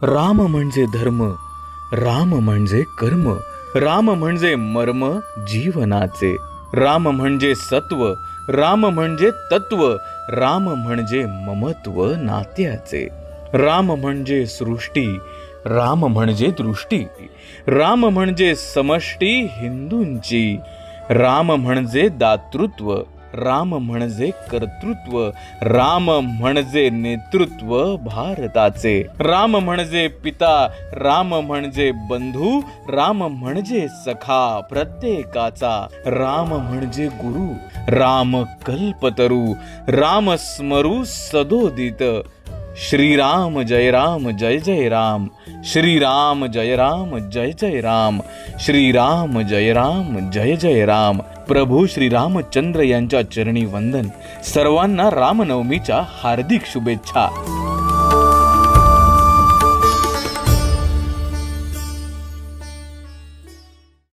राम म्हणजे धर्म, राम म्हणजे कर्म, राम म्हणजे मर्म जीवनाचे, राम म्हणजे सत्व, राम म्हणजे तत्व, राम म्हणजे ममत्व नात्याचे, राम म्हणजे सृष्टी, राम म्हणजे दृष्टी, राम म्हणजे समष्टी हिंदूंची, राम म्हणजे दातृत्व, राम म्हणजे कर्तृत्व, राम म्हणजे नेतृत्व भारताचे, राम म्हणजे पिता, राम म्हणजे बंधू, राम म्हणजे सखा प्रत्येकाचा, राम म्हणजे गुरु, राम कल्पतरू, राम स्मरू सदोदित, श्रीराम जय राम जय जय राम, श्रीराम जय राम जय जय राम, श्रीराम जय राम जय जय राम। प्रभू श्री रामचंद्र यांच्या चरणी वंदन। सर्वांना रामनवमीच्या हार्दिक शुभेच्छा।